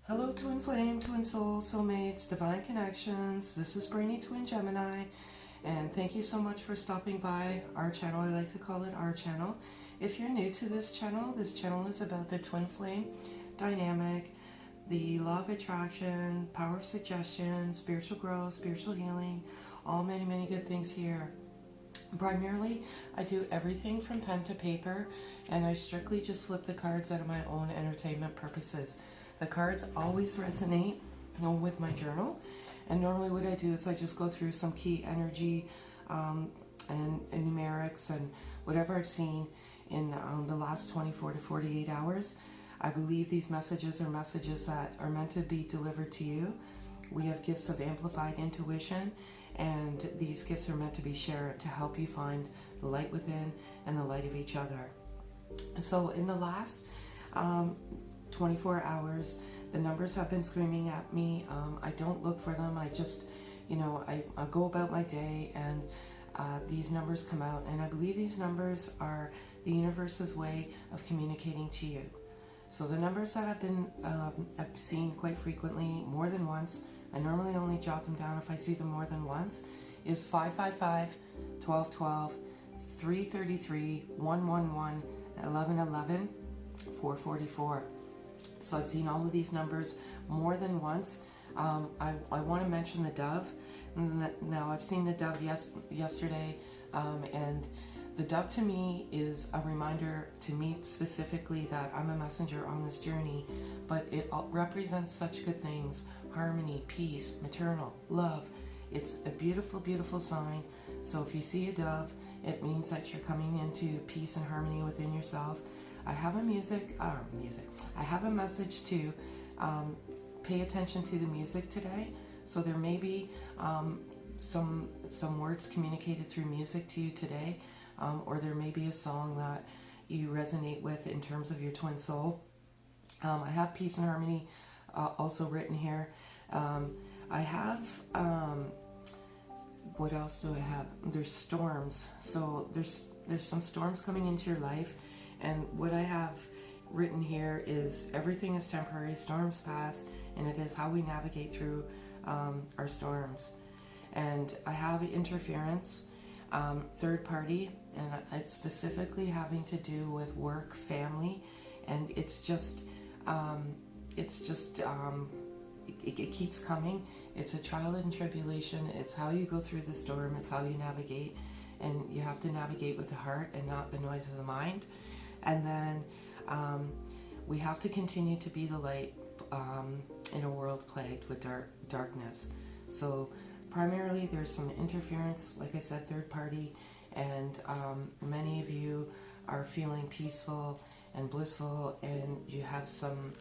Hello, twin flame, twin soul, soulmates, divine connections. This is Brainy Twin Gemini, and thank you so much for stopping by our channel. I like to call it our channel. If you're new to this channel is about the twin flame dynamic, the law of attraction, power of suggestion, spiritual growth, spiritual healing, all many good things here. Primarily, I do everything from pen to paper, and I strictly just flip the cards out of my own entertainment purposes. The cards always resonate with my journal, and normally what I do is I just go through some key energy and numerics and whatever I've seen in the last 24 to 48 hours. I believe these messages are messages that are meant to be delivered to you. We have gifts of amplified intuition, and these gifts are meant to be shared to help you find the light within and the light of each other. So in the last 24 hours, the numbers have been screaming at me. I don't look for them. I just, I go about my day, and these numbers come out, and I believe these numbers are the universe's way of communicating to you. So the numbers that I've seen quite frequently, more than once, I normally only jot them down if I see them more than once, is 555, 1212, 333, 111, 1111, 444. So I've seen all of these numbers more than once. I want to mention the dove. Now, I've seen the dove yesterday, and the dove to me is a reminder to me specifically that I'm a messenger on this journey, but it represents such good things: harmony, peace, maternal, love. It's a beautiful sign. So if you see a dove, it means that you're coming into peace and harmony within yourself. I have I have a message to pay attention to the music today. So there may be some words communicated through music to you today, or there may be a song that you resonate with in terms of your twin soul. I have peace and harmony also written here. I have, what else do I have? There's storms. So there's some storms coming into your life. And what I have written here is everything is temporary, storms pass, and it is how we navigate through our storms. And I have interference, third party, and it's specifically having to do with work, family, and it keeps coming. It's a trial and tribulation. It's how you go through the storm. It's how you navigate, and you have to navigate with the heart and not the noise of the mind. And then we have to continue to be the light in a world plagued with darkness. So primarily there's some interference, like I said, third party, and many of you are feeling peaceful and blissful, and you have some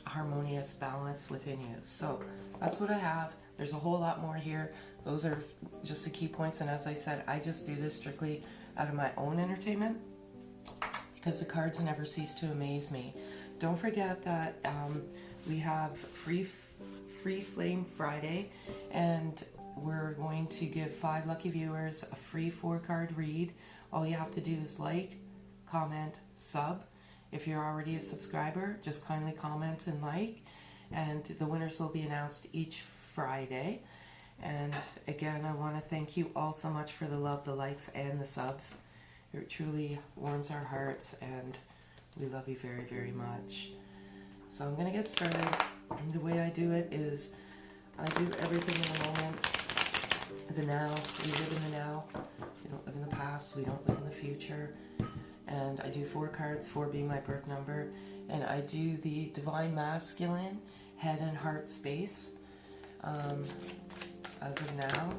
harmonious balance within you. So that's what I have. There's a whole lot more here. Those are just the key points, and as I said, I just do this strictly out of my own entertainment, because the cards never cease to amaze me. Don't forget that we have Free Flame Friday, and we're going to give 5 lucky viewers a free 4-card read. All you have to do is like, comment, sub. If you're already a subscriber, just kindly comment and like, and the winners will be announced each Friday. And again, I want to thank you all so much for the love, the likes, and the subs. It truly warms our hearts, and we love you very much. So I'm going to get started. And the way I do it is I do everything in the moment, the now. We live in the now. We don't live in the past. We don't live in the future. And I do 4 cards, 4 being my birth number. And I do the divine masculine head and heart space as of now.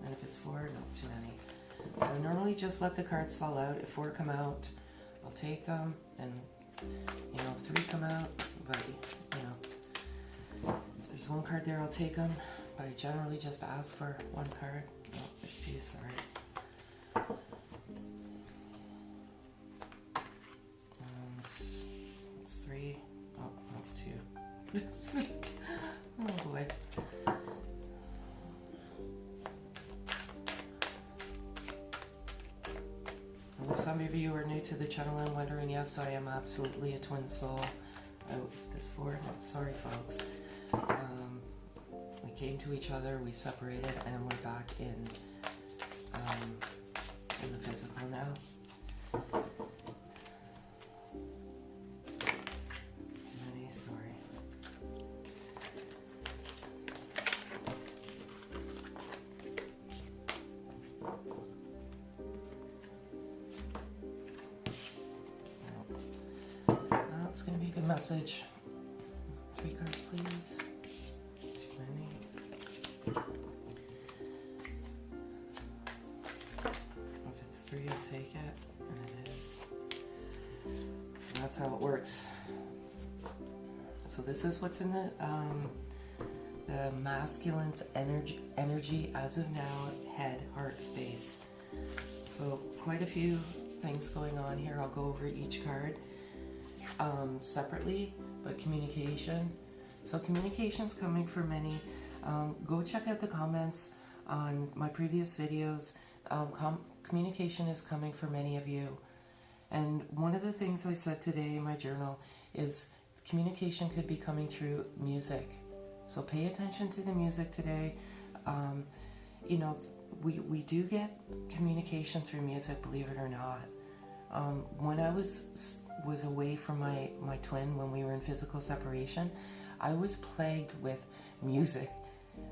And if it's 4, not too many. So I normally just let the cards fall out. If 4 come out, I'll take them, and if 3 come out, but if there's 1 card there, I'll take them. But I generally just ask for 1 card. Oh, there's 2, sorry. And it's 3. Oh, no, 2. Oh boy. If some of you are new to the channel and wondering, yes, I am absolutely a twin soul. Oh, there's 4. No, sorry, folks. We came to each other, we separated, and we're back in the physical now. Too many, sorry. Well, it's going to be a good message. 3 cards, please. Too many. If it's 3, I'll take it, and it is. So that's how it works. So this is what's in the masculine's energy as of now, head, heart space. So quite a few things going on here. I'll go over each card separately, but communication. So communication's coming for many. Go check out the comments on my previous videos. Communication is coming for many of you. And one of the things I said today in my journal is communication could be coming through music. So pay attention to the music today. You know, we do get communication through music, believe it or not. When I was away from my twin, when we were in physical separation, I was plagued with music,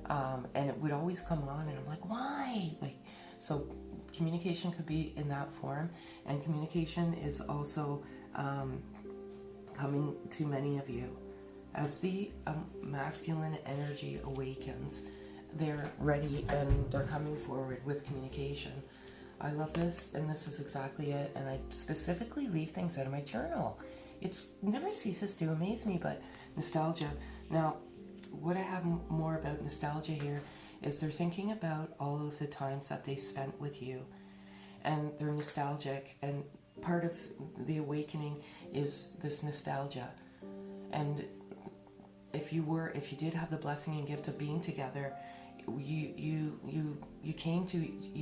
and it would always come on, and I'm like, why? Like, so communication could be in that form, and communication is also coming to many of you. As the masculine energy awakens, they're ready and they're coming forward with communication. I love this, and this is exactly it, and I specifically leave things out of my journal. It's never ceases to amaze me, but nostalgia. Now, what I have more about nostalgia here is they're thinking about all of the times that they spent with you, and they're nostalgic, and part of the awakening is this nostalgia. And if you did have the blessing and gift of being together, you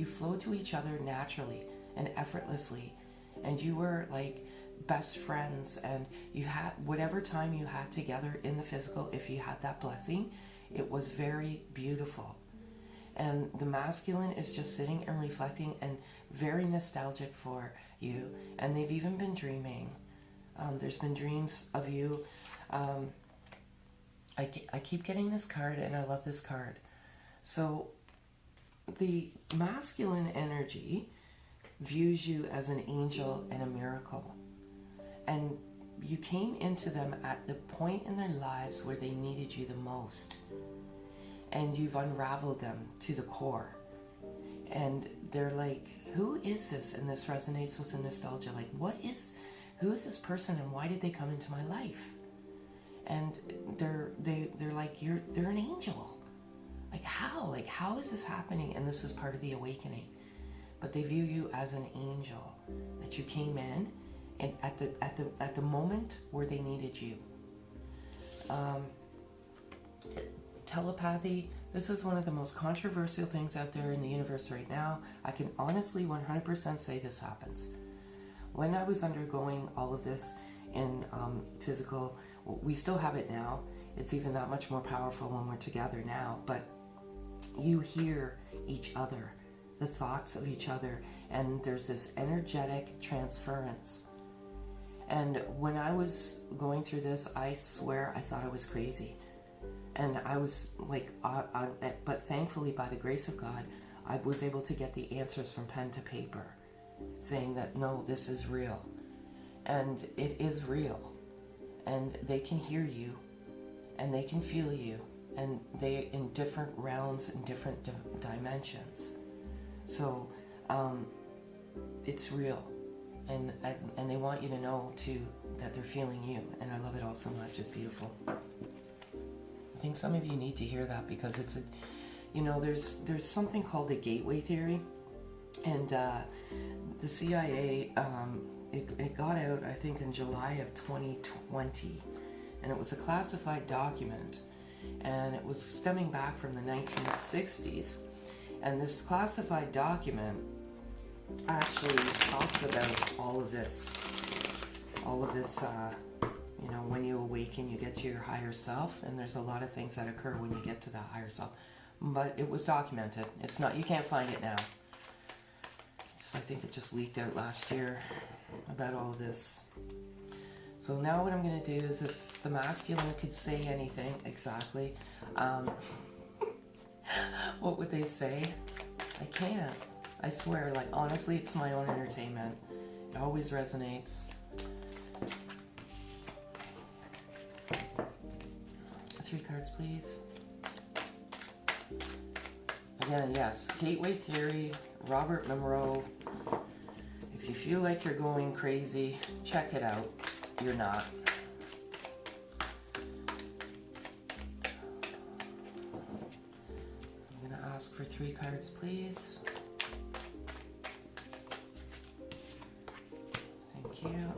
flowed to each other naturally and effortlessly, and you were like best friends, and you had whatever time you had together in the physical, if you had that blessing, it was very beautiful. And the masculine is just sitting and reflecting and very nostalgic for you, and they've even been dreaming. There's been dreams of you. I keep getting this card, and I love this card. So the masculine energy views you as an angel and a miracle. And you came into them at the point in their lives where they needed you the most. And you've unraveled them to the core. And they're like, who is this? And this resonates with the nostalgia. Like, who is this person, and why did they come into my life? And they're like, they're an angel. Like, how is this happening? And this is part of the awakening. But they view you as an angel, that you came in and at the moment where they needed you. Telepathy, this is one of the most controversial things out there in the universe right now. I can honestly 100% say this happens. When I was undergoing all of this in physical, we still have it now. It's even that much more powerful when we're together now, but you hear each other, the thoughts of each other, and there's this energetic transference. And when I was going through this, I swear I thought I was crazy. And I was like, but thankfully, by the grace of God, I was able to get the answers from pen to paper, saying that, no, this is real. And it is real. And they can hear you, and they can feel you, and they in different realms and different dimensions. So it's real, and they want you to know too that they're feeling you, and I love it all so much. It's beautiful. I think some of you need to hear that, because it's a, you know, there's something called the gateway theory, and the CIA it got out, I think, in July of 2020, and it was a classified document, and it was stemming back from the 1960s. And this classified document actually talks about all of this, you know, when you awaken, you get to your higher self, and there's a lot of things that occur when you get to that higher self. But it was documented. It's not, you can't find it now. So I think it just leaked out last year about all this. So now what I'm going to do is, if the masculine could say anything exactly, what would they say? I can't. I swear, like, honestly, it's my own entertainment. It always resonates. 3 cards, please. Again, yes, gateway theory, Robert Monroe. If you feel like you're going crazy, check it out. You're not. I'm going to ask for 3 cards, please. Thank you.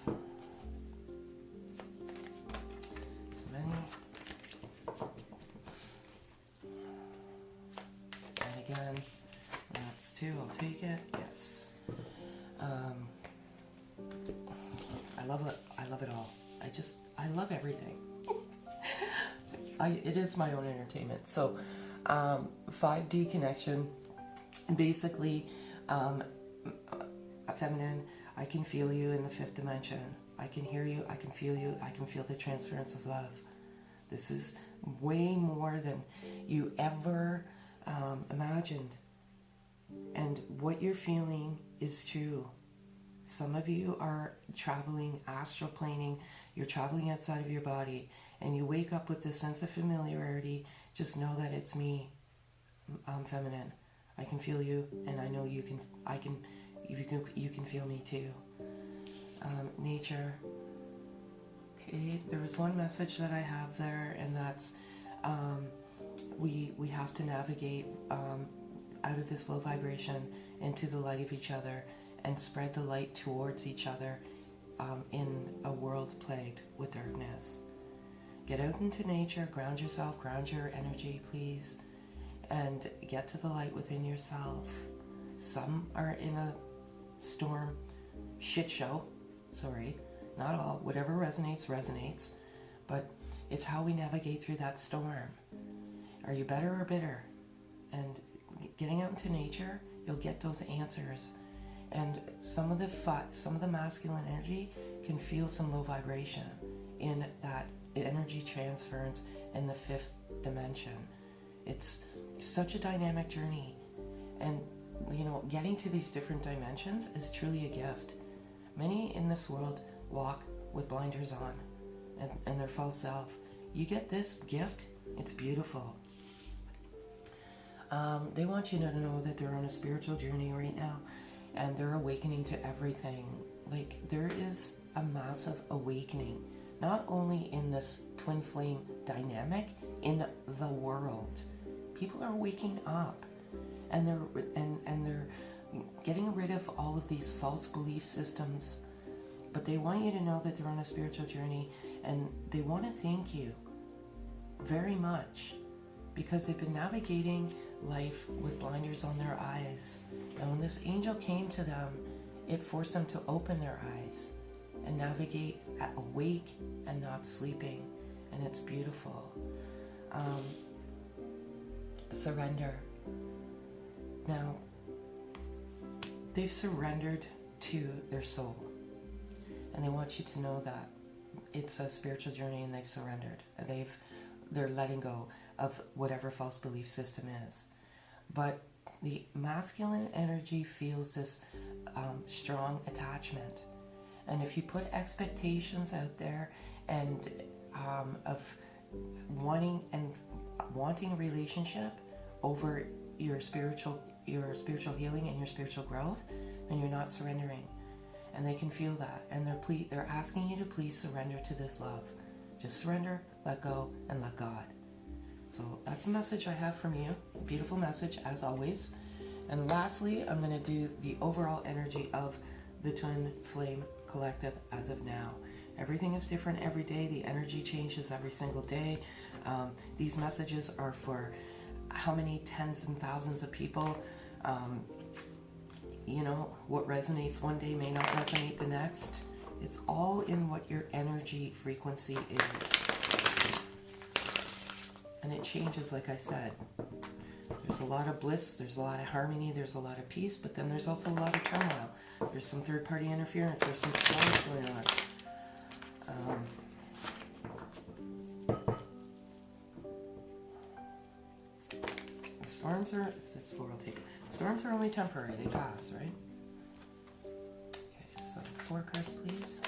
Too many. And again, that's 2. I'll take it. Yes. I love it. I love it all. I love everything. It is my own entertainment. So, 5D connection. Basically, feminine. I can feel you in the 5th dimension. I can hear you. I can feel you. I can feel the transference of love. This is way more than you ever imagined. And what you're feeling is true. Some of you are traveling, astral planing. You're traveling outside of your body, and you wake up with this sense of familiarity. Just know that it's me. I'm feminine. I can feel you, and I know you can. You can feel me too. Nature. Okay, there was one message that I have there, and that's we have to navigate out of this low vibration into the light of each other, and spread the light towards each other in a world plagued with darkness. Get out into nature, ground yourself, ground your energy, please, and get to the light within yourself. Some are in a storm, shit show, sorry, not all, whatever resonates, resonates, but it's how we navigate through that storm. Are you better or bitter? And getting out into nature, you'll get those answers. And some of the masculine energy can feel some low vibration in that energy transference in the 5th dimension. It's such a dynamic journey, and you know, getting to these different dimensions is truly a gift. Many in this world walk with blinders on and their false self. You get this gift, it's beautiful. They want you to know that they're on a spiritual journey right now, and they're awakening to everything. Like, there is a massive awakening, not only in this twin flame dynamic, in the world. People are waking up, and they're getting rid of all of these false belief systems. But they want you to know that they're on a spiritual journey, and they want to thank you very much, because they've been navigating life with blinders on their eyes. And when this angel came to them, it forced them to open their eyes and navigate awake and not sleeping. And it's beautiful. Surrender. Now, they've surrendered to their soul. And they want you to know that it's a spiritual journey, and they've surrendered. They're letting go of whatever false belief system is. But the masculine energy feels this strong attachment. And if you put expectations out there and of wanting a relationship over your spiritual healing and your spiritual growth, then you're not surrendering. And they can feel that, and they're asking you to please surrender to this love. Just surrender, let go, and let God. So that's the message I have from you. Beautiful message, as always. And lastly, I'm going to do the overall energy of the Twin Flame Collective as of now. Everything is different every day. The energy changes every single day. These messages are for how many tens and thousands of people. You know, what resonates one day may not resonate the next. It's all in what your energy frequency is. And it changes, like I said. There's a lot of bliss, there's a lot of harmony, there's a lot of peace, but then there's also a lot of turmoil. There's some third-party interference, there's some storms going on. Storms are, if it's 4, I'll take it. Storms are only temporary, they pass, right? Okay, so 4 cards, please.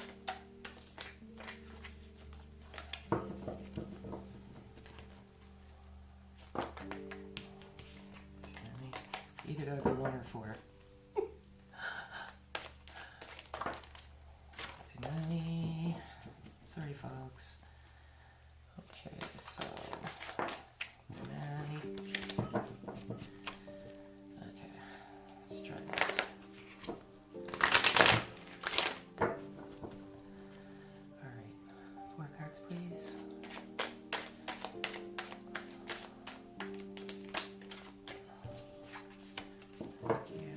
Either gotta be 1 or 4. Too many. Sorry, folks. Okay, so too many. Okay, let's try this. All right, 4 cards, please. Thank you.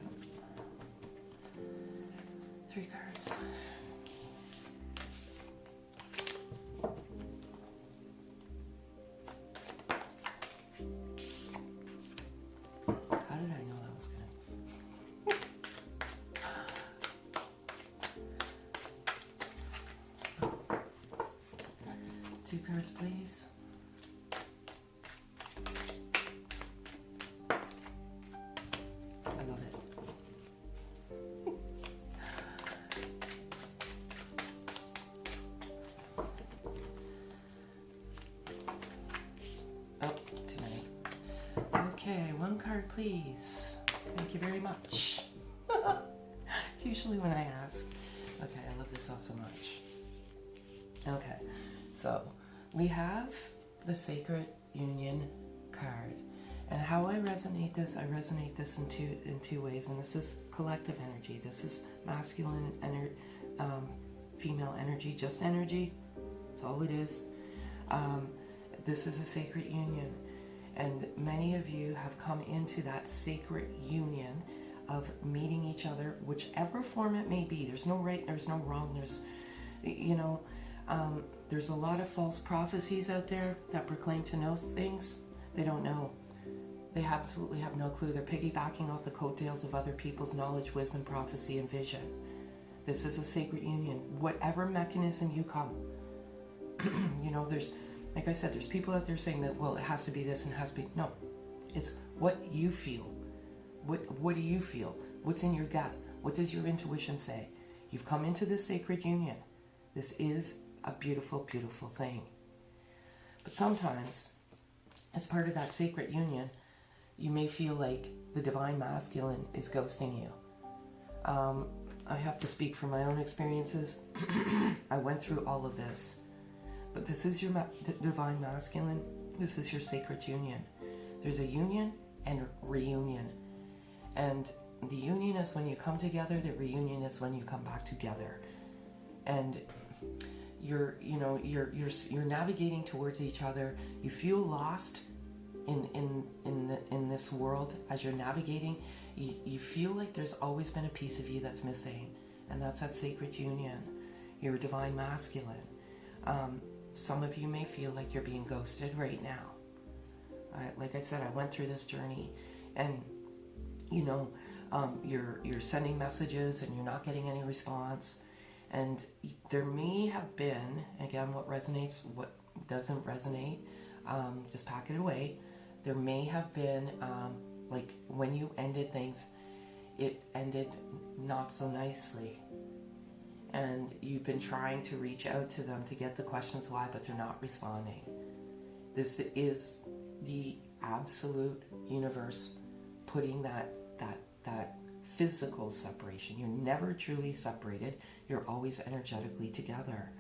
3 cards. How did I know that was gonna? 2 cards, please. I love it. Oh, too many. Okay, 1 card, please. Thank you very much. Usually when I ask. Okay, I love this all so much. Okay, so we have the Sacred Union card. And how I resonate this in two ways. And this is collective energy. This is masculine energy, female energy, just energy. That's all it is. This is a sacred union. And many of you have come into that sacred union of meeting each other, whichever form it may be. There's no right, there's no wrong. There's, you know, there's a lot of false prophecies out there that proclaim to know things. They don't know. They absolutely have no clue. They're piggybacking off the coattails of other people's knowledge, wisdom, prophecy, and vision. This is a sacred union. Whatever mechanism you come, you know, there's, like I said, there's people out there saying that, well, it has to be this and it has to be, no. It's what you feel. What do you feel? What's in your gut? What does your intuition say? You've come into this sacred union. This is a beautiful, beautiful thing. But sometimes, as part of that sacred union, you may feel like the divine masculine is ghosting you. I have to speak from my own experiences. I went through all of this. But this is your divine masculine. This is your sacred union. There's a union and a reunion. And the union is when you come together. The reunion is when you come back together. And you're navigating towards each other. You feel lost in this world as you're navigating. You feel like there's always been a piece of you that's missing, and that's that sacred union. You're a divine masculine. Some of you may feel like you're being ghosted right now. Like I said, I went through this journey, and you know, you're sending messages and you're not getting any response. And there may have been, again, what resonates, what doesn't resonate, just pack it away. There may have been, like when you ended things, it ended not so nicely. And you've been trying to reach out to them to get the questions why, but they're not responding. This is the absolute universe putting that physical separation. You're never truly separated. You're always energetically together.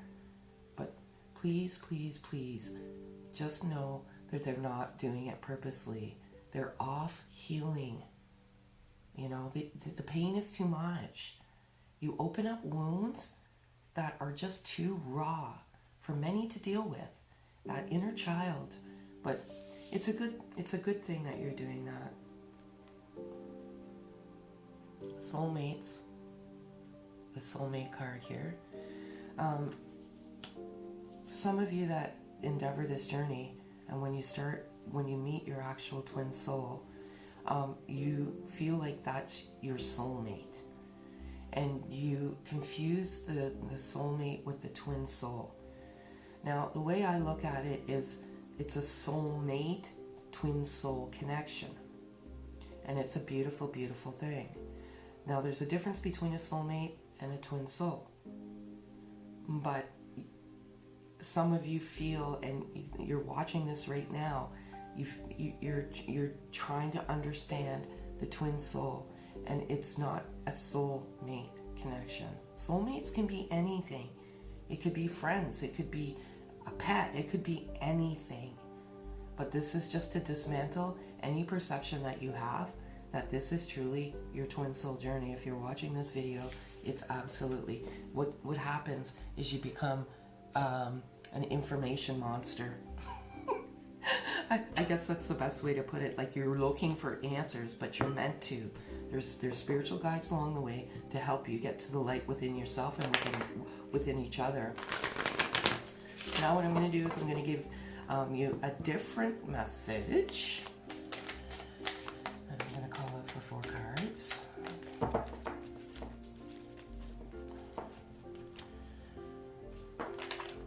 But please, please, please, just know that they're not doing it purposely. They're off healing. You know, the pain is too much. You open up wounds that are just too raw for many to deal with. That inner child. But it's a good thing that you're doing that. Soulmates. The soulmate card here. Some of you that endeavor this journey, and when you meet your actual twin soul, you feel like that's your soulmate. And you confuse the soulmate with the twin soul. Now, the way I look at it is it's a soulmate twin soul connection. And it's a beautiful, beautiful thing. Now, there's a difference between a soulmate and a twin soul. But some of you feel, and you're watching this right now, you're trying to understand the twin soul, and it's not a soulmate connection. Soulmates can be anything. It could be friends, it could be a pet, it could be anything. But this is just to dismantle any perception that you have that this is truly your twin soul journey. If you're watching this video, it's absolutely what happens is you become an information monster. I guess that's the best way to put it. Like, you're looking for answers, but you're meant to. There's spiritual guides along the way to help you get to the light within yourself and within each other. So now what I'm going to do is I'm going to give you a different message. And I'm going to call it for 4 cards.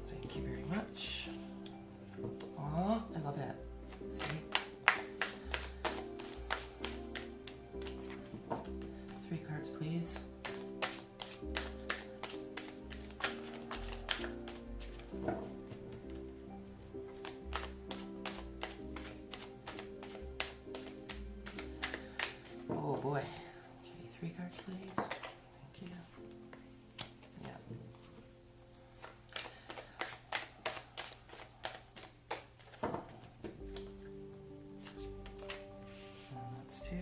Thank you very much. Oh, I love it. See? 3 cards, please. Oh boy. Okay, 3 cards, please. Thank you. Yeah. That's 2.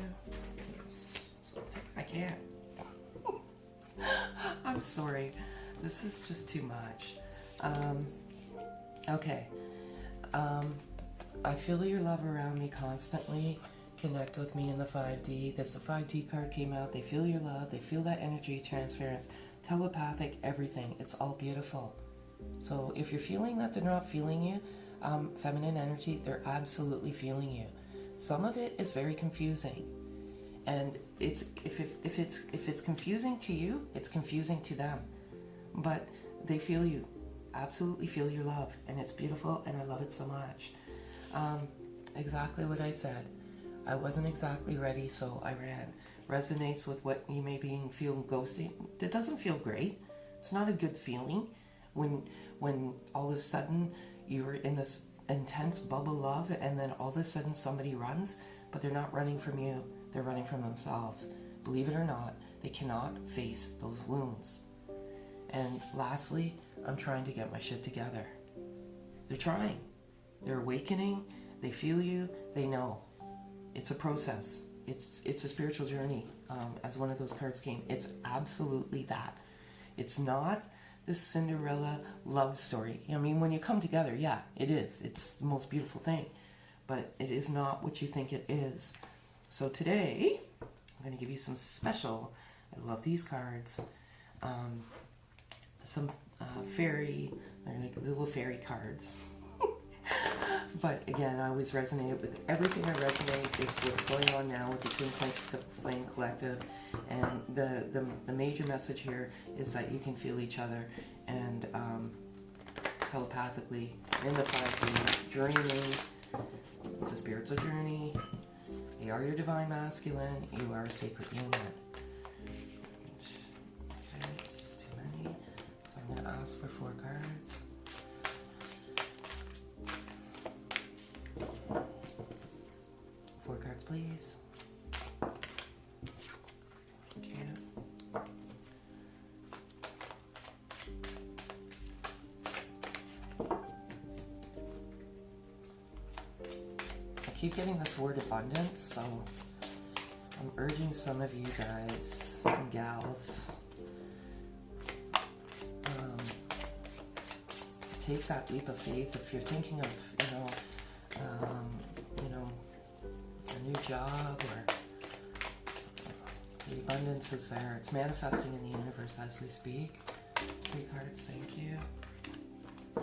Yes. So I can't. I'm sorry. This is just too much. Okay. I feel your love around me constantly. Connect with me in the 5D. The 5D card came out. They feel your love. They feel that energy transference. Telepathic, everything. It's all beautiful. So if you're feeling that they're not feeling you, feminine energy, they're absolutely feeling you. Some of it is very confusing. And if it's confusing to you, it's confusing to them. But they feel you. Absolutely feel your love. And it's beautiful, and I love it so much. Exactly what I said. I wasn't exactly ready, so I ran. Resonates with what you may be feeling ghosting. It doesn't feel great. It's not a good feeling when all of a sudden you're in this intense bubble love, and then all of a sudden somebody runs, but they're not running from you. They're running from themselves. Believe it or not, they cannot face those wounds. And lastly, I'm trying to get my shit together. They're trying. They're awakening. They feel you. They know. It's a process. It's a spiritual journey. As one of those cards came, it's absolutely that. It's not this Cinderella love story. I mean, when you come together, yeah, it is. It's the most beautiful thing. But it is not what you think it is. So today, I'm going to give you some special, I love these cards, some fairy, they're like little fairy cards. But again, I always resonate with everything. I resonate is what's going on now with the Twin Flame Collective, and the major message here is that you can feel each other and telepathically in the 5D journey. It's a spiritual journey. They are your divine masculine. You are a sacred union. Okay, it's too many, so I'm going to ask for 4 cards. 4 cards, please. Okay. I keep getting this word abundance, so I'm urging some of you guys and gals take that leap of faith. If you're thinking of, a new job, or the abundance is there. It's manifesting in the universe as we speak. 3 cards, thank you. 2.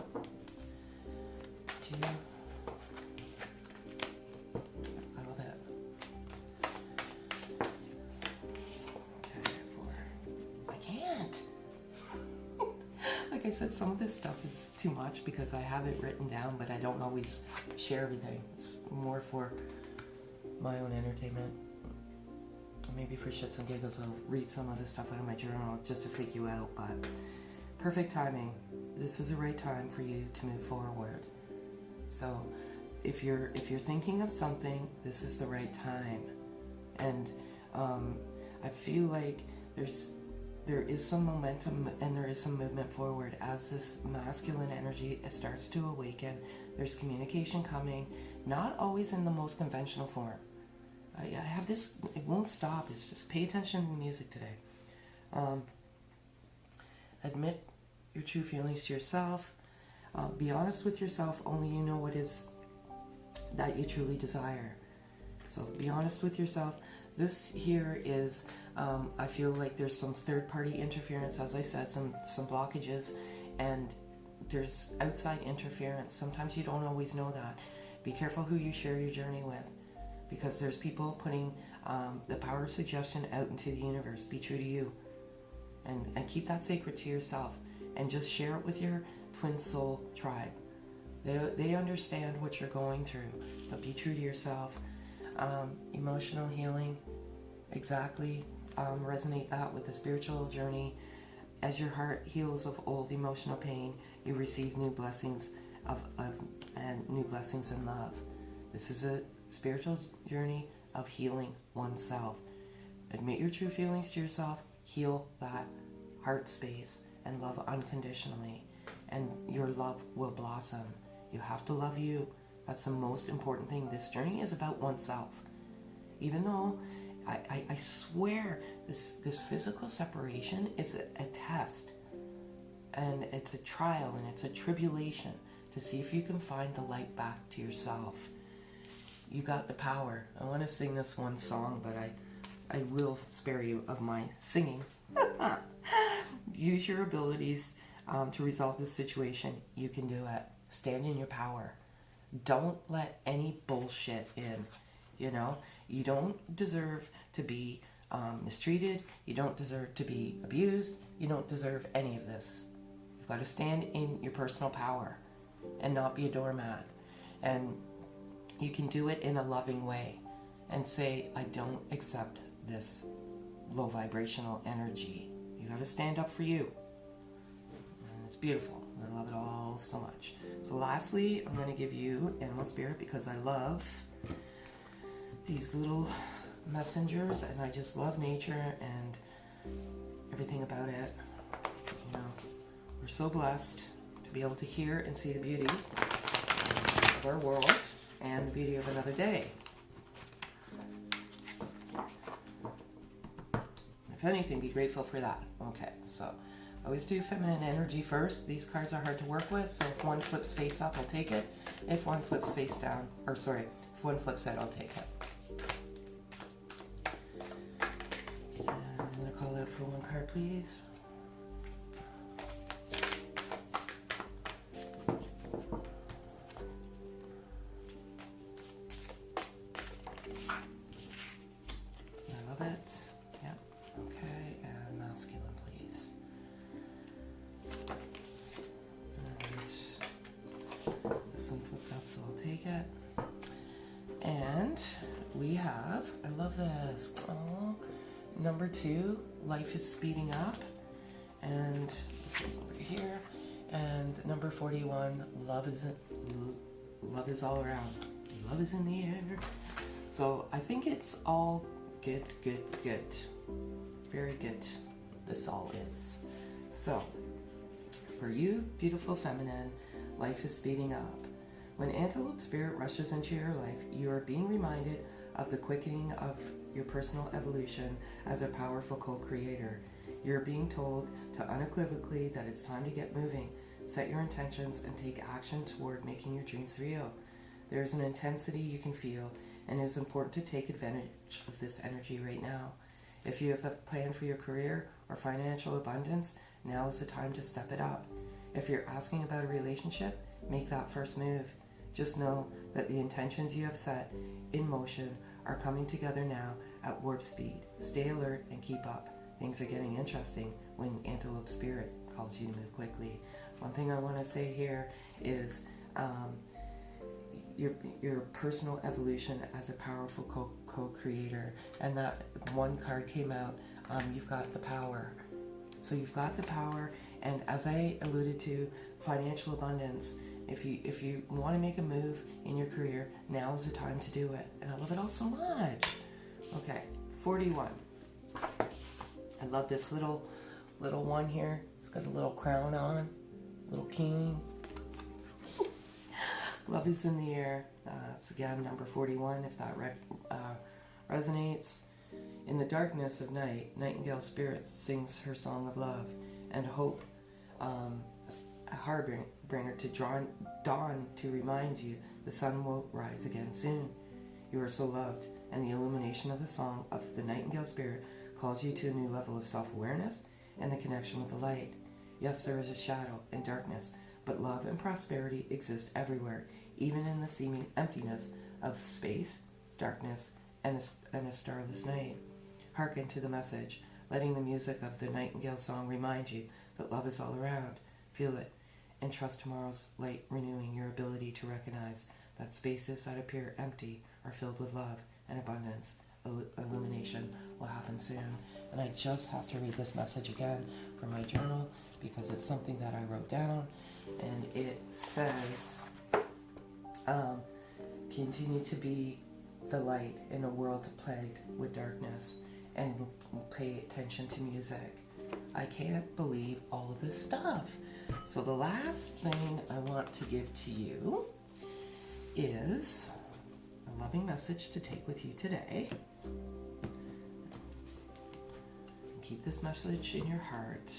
I love it. Okay, 4. I can't. Like I said, some of this stuff is too much because I have it written down, but I don't always share everything. It's more for my own entertainment. Maybe for shits and giggles, I'll read some of this stuff out of my journal just to freak you out, but perfect timing. This is the right time for you to move forward. So if you're thinking of something, this is the right time. And I feel like there is some momentum and there is some movement forward as this masculine energy starts to awaken. There's communication coming, not always in the most conventional form. I have this, it won't stop. It's just pay attention to the music today. Admit your true feelings to yourself. Be honest with yourself. Only you know what is that you truly desire. So be honest with yourself. This here is, I feel like there's some third-party interference, as I said, some blockages, and there's outside interference. Sometimes you don't always know that. Be careful who you share your journey with, because there's people putting the power of suggestion out into the universe. Be true to you, and keep that sacred to yourself, and just share it with your twin soul tribe. They understand what you're going through, but be true to yourself. Emotional healing, exactly. Resonate that with the spiritual journey. As your heart heals of old emotional pain, you receive new blessings and new blessings in love. This is a spiritual journey of healing oneself. Admit your true feelings to yourself, heal that heart space, and love unconditionally, and your love will blossom. You have to love you. That's the most important thing. This journey is about oneself. Even though I swear this physical separation is a test, and it's a trial, and it's a tribulation to see if you can find the light back to yourself. You got the power. I want to sing this one song, but I will spare you of my singing. Use your abilities to resolve this situation. You can do it. Stand in your power. Don't let any bullshit in. You know, you don't deserve to be mistreated. You don't deserve to be abused. You don't deserve any of this. You've got to stand in your personal power and not be a doormat. And you can do it in a loving way and say, I don't accept this low vibrational energy. You got to stand up for you. And it's beautiful. I love it all so much. So lastly, I'm going to give you Animal Spirit, because I love these little messengers, and I just love nature and everything about it. You know, we're so blessed to be able to hear and see the beauty of our world and the beauty of another day. If anything, be grateful for that. Okay, so always do feminine energy first. These cards are hard to work with, so if one flips face up, I'll take it. If one flips face down, or sorry, if one flips out, I'll take it. And I'm going to call out for one card, please. I love it. Yep. Okay, and masculine, please. And this one flipped up, so I'll take it. And we have, I love this. Oh, number 2, life is speeding up. And this one's over here. And number 41, love is all around. Love is in the air. So I think it's all good, good, good. Very good. This all is. So for you, beautiful feminine, life is speeding up. When Antelope Spirit rushes into your life, you are being reminded of the quickening of your personal evolution as a powerful co-creator. You're being told to unequivocally that it's time to get moving, set your intentions, and take action toward making your dreams real. There is an intensity you can feel, and it is important to take advantage of this energy right now. If you have a plan for your career or financial abundance, Now is the time to step it up. If you're asking about a relationship, make that first move. Just know that the intentions you have set in motion are coming together now at warp speed. Stay alert and keep up. Things are getting interesting when Antelope Spirit calls you to move quickly. One thing I want to say here is your personal evolution as a powerful co-creator, and that one card came out. You've got the power. So you've got the power, and as I alluded to, financial abundance. If you want to make a move in your career, now is the time to do it. And I love it all so much. Okay, 41. I love this little one here. It's got a little crown on, little king. Love is in the air. It's again number 41, if that resonates. In the darkness of night, Nightingale Spirit sings her song of love and hope, a harbinger to dawn to remind you the sun will rise again soon. You are so loved, and the illumination of the song of the Nightingale Spirit calls you to a new level of self-awareness and the connection with the light. Yes, there is a shadow and darkness, but love and prosperity exist everywhere, even in the seeming emptiness of space, darkness, and a starless night. Hearken to the message, letting the music of the Nightingale song remind you that love is all around. Feel it, and trust tomorrow's light renewing your ability to recognize that spaces that appear empty are filled with love and abundance. Illumination will happen soon. And I just have to read this message again from my journal because it's something that I wrote down, and it says, continue to be the light in a world plagued with darkness, and pay attention to music. I can't believe all of this stuff. So the last thing I want to give to you is a loving message to take with you today. Keep this message in your heart.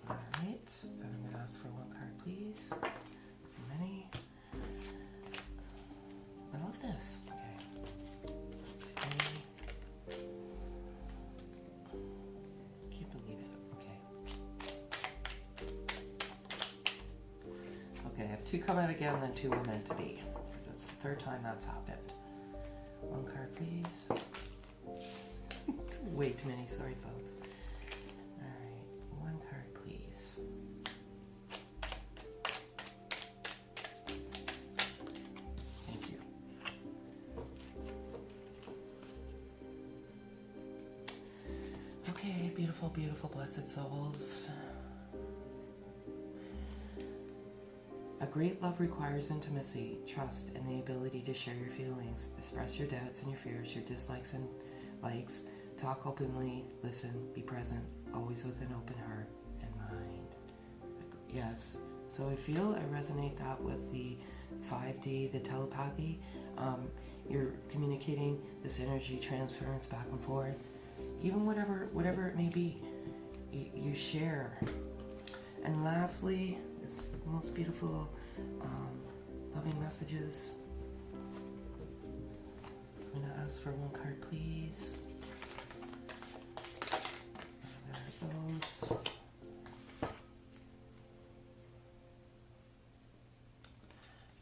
All right, I'm going to ask for one card, please. Many. I love this. Okay. Today. Can't believe it. Okay, I have two come out again, then two were meant to be. Because it's the third time that's happened. One card, please. Way too many, sorry folks. Alright, one card, please. Thank you. Okay, beautiful, beautiful, blessed souls. A great love requires intimacy, trust, and the ability to share your feelings, express your doubts and your fears, your dislikes and likes, talk openly, listen, be present, always with an open heart and mind. Yes, so I feel I resonate that with the 5D, the telepathy. You're communicating this energy transference back and forth, even whatever it may be, you share. And lastly, it's the most beautiful, loving messages. I'm going to ask for one card, please. And there it goes. I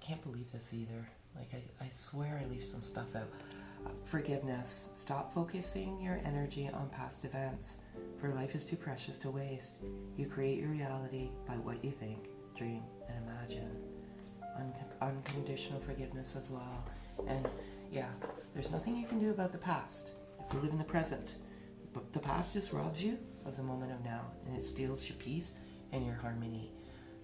can't believe this either. Like, I swear I leave some stuff out. Forgiveness. Stop focusing your energy on past events, for life is too precious to waste. You create your reality by what you think, dream, and imagine. Unconditional forgiveness as well. And yeah, there's nothing you can do about the past. You have to live in the present. But the past just robs you of the moment of now, and it steals your peace and your harmony.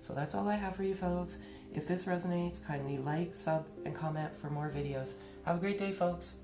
So that's all I have for you folks. If this resonates, kindly like, sub, and comment for more videos. Have a great day, folks.